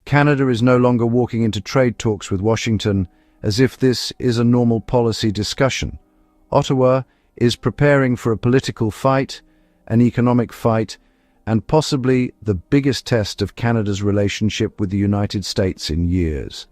Canada is no longer walking into trade talks with Washington as if this is a normal policy discussion. Ottawa is preparing for a political fight, an economic fight, and possibly the biggest test of Canada's relationship with the United States in years.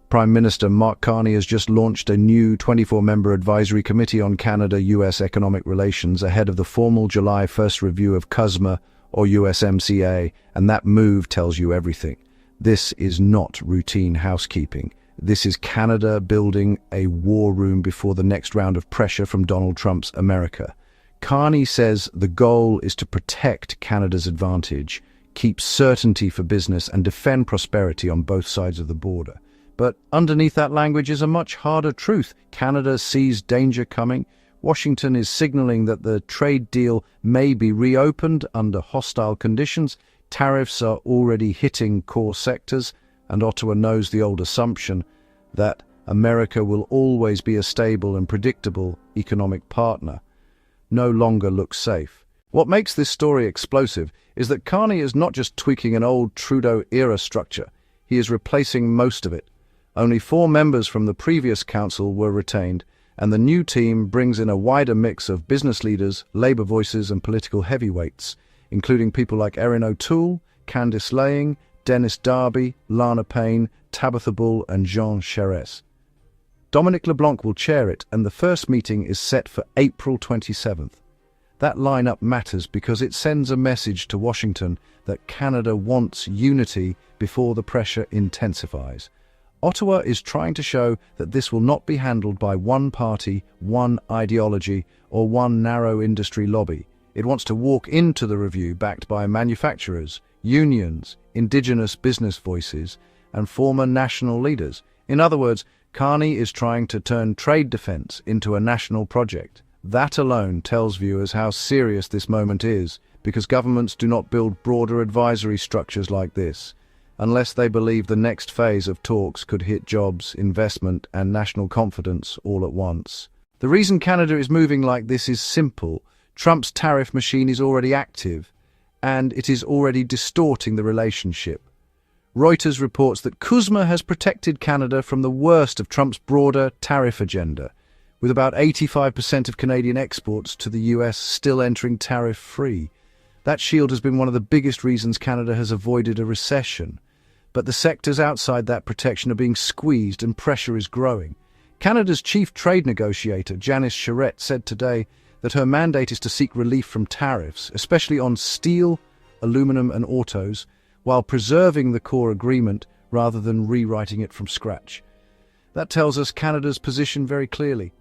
Prime Minister Mark Carney has just launched a new 24-member advisory committee on Canada-US economic relations ahead of the formal July 1st review of CUSMA or USMCA, and that move tells you everything. This is not routine housekeeping. This is Canada building a war room before the next round of pressure from Donald Trump's America. Carney says the goal is to protect Canada's advantage, keep certainty for business, and defend prosperity on both sides of the border. But underneath that language is a much harder truth. Canada sees danger coming. Washington is signaling that the trade deal may be reopened under hostile conditions. Tariffs are already hitting core sectors, and Ottawa knows the old assumption that America will always be a stable and predictable economic partner no longer looks safe. What makes this story explosive is that Carney is not just tweaking an old Trudeau-era structure, he is replacing most of it. Only 4 members from the previous council were retained, and the new team brings in a wider mix of business leaders, Labour voices and political heavyweights, including people like Erin O'Toole, Candice Laying, Dennis Darby, Lana Payne, Tabitha Bull and Jean Charest. Dominic LeBlanc will chair it, and the first meeting is set for April 27th. That lineup matters because it sends a message to Washington that Canada wants unity before the pressure intensifies. Ottawa is trying to show that this will not be handled by one party, one ideology, or one narrow industry lobby. It wants to walk into the review backed by manufacturers, unions, Indigenous business voices, and former national leaders. In other words, Carney is trying to turn trade defense into a national project. That alone tells viewers how serious this moment is, because governments do not build broader advisory structures like this unless they believe the next phase of talks could hit jobs, investment, and national confidence all at once. The reason Canada is moving like this is simple. Trump's tariff machine is already active, and it is already distorting the relationship. Reuters reports that CUSMA has protected Canada from the worst of Trump's broader tariff agenda, with about 85% of Canadian exports to the US still entering tariff-free. That shield has been one of the biggest reasons Canada has avoided a recession. But the sectors outside that protection are being squeezed and pressure is growing. Canada's chief trade negotiator, Janice Charest, said today that her mandate is to seek relief from tariffs, especially on steel, aluminum and autos, while preserving the core agreement rather than rewriting it from scratch. That tells us Canada's position very clearly.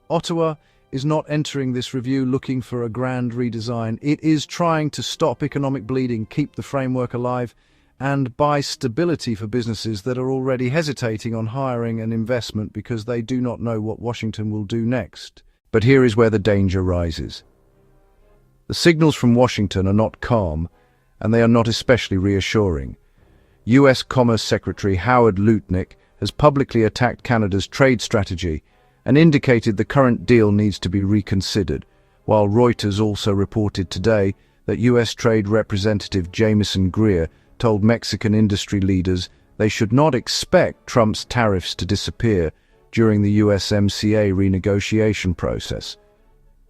Ottawa is not entering this review looking for a grand redesign. It is trying to stop economic bleeding, keep the framework alive, and buy stability for businesses that are already hesitating on hiring and investment because they do not know what Washington will do next. But here is where the danger rises. The signals from Washington are not calm, and they are not especially reassuring. US Commerce Secretary Howard Lutnick has publicly attacked Canada's trade strategy and indicated the current deal needs to be reconsidered, while Reuters also reported today that US Trade Representative Jamieson Greer told Mexican industry leaders they should not expect Trump's tariffs to disappear during the USMCA renegotiation process.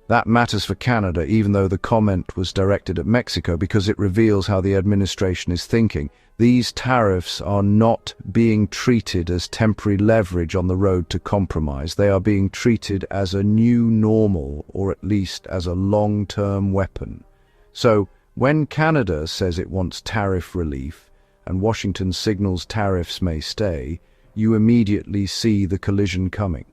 That matters for Canada, even though the comment was directed at Mexico, because it reveals how the administration is thinking. These tariffs are not being treated as temporary leverage on the road to compromise. They are being treated as a new normal, or at least as a long-term weapon. So, when Canada says it wants tariff relief, and Washington signals tariffs may stay, you immediately see the collision coming.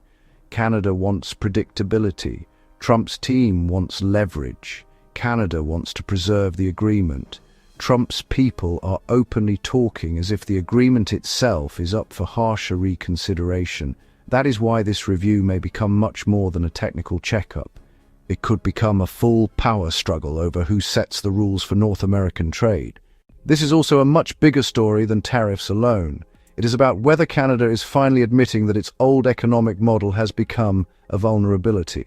Canada wants predictability. Trump's team wants leverage. Canada wants to preserve the agreement. Trump's people are openly talking as if the agreement itself is up for harsher reconsideration. That is why this review may become much more than a technical checkup. It could become a full power struggle over who sets the rules for North American trade. This is also a much bigger story than tariffs alone. It is about whether Canada is finally admitting that its old economic model has become a vulnerability.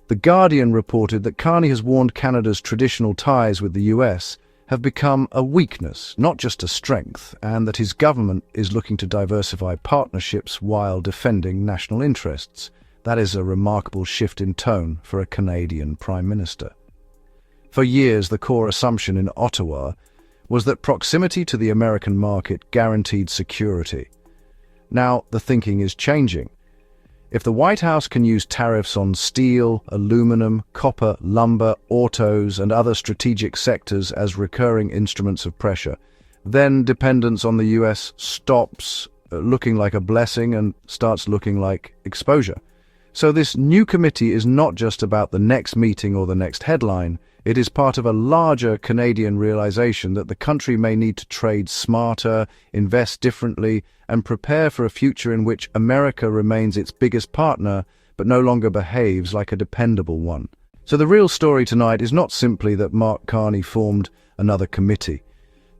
The Guardian reported that Carney has warned Canada's traditional ties with the US have become a weakness, not just a strength, and that his government is looking to diversify partnerships while defending national interests. That is a remarkable shift in tone for a Canadian Prime Minister. For years, the core assumption in Ottawa was that proximity to the American market guaranteed security. Now, the thinking is changing. If the White House can use tariffs on steel, aluminum, copper, lumber, autos, and other strategic sectors as recurring instruments of pressure, then dependence on the US stops looking like a blessing and starts looking like exposure. So this new committee is not just about the next meeting or the next headline. It is part of a larger Canadian realization that the country may need to trade smarter, invest differently, and prepare for a future in which America remains its biggest partner, but no longer behaves like a dependable one. So the real story tonight is not simply that Mark Carney formed another committee.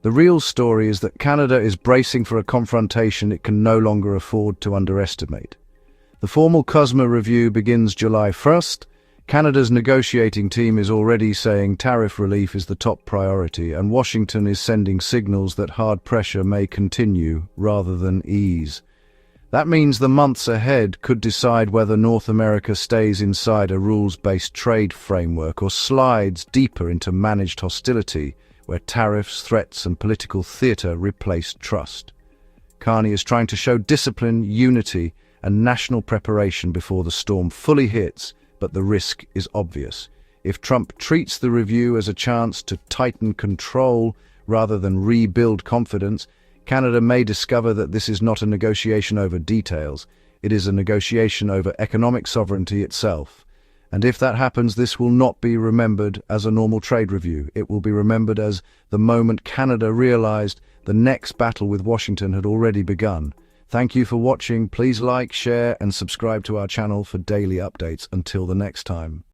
The real story is that Canada is bracing for a confrontation it can no longer afford to underestimate. The formal CUSMA review begins July 1st. Canada's negotiating team is already saying tariff relief is the top priority, and Washington is sending signals that hard pressure may continue rather than ease. That means the months ahead could decide whether North America stays inside a rules-based trade framework or slides deeper into managed hostility, where tariffs, threats, and political theater replace trust. Carney is trying to show discipline, unity, and national preparation before the storm fully hits, but the risk is obvious. If Trump treats the review as a chance to tighten control rather than rebuild confidence, Canada may discover that this is not a negotiation over details. It is a negotiation over economic sovereignty itself. And if that happens, this will not be remembered as a normal trade review. It will be remembered as the moment Canada realized the next battle with Washington had already begun. Thank you for watching. Please like, share, and subscribe to our channel for daily updates. Until the next time.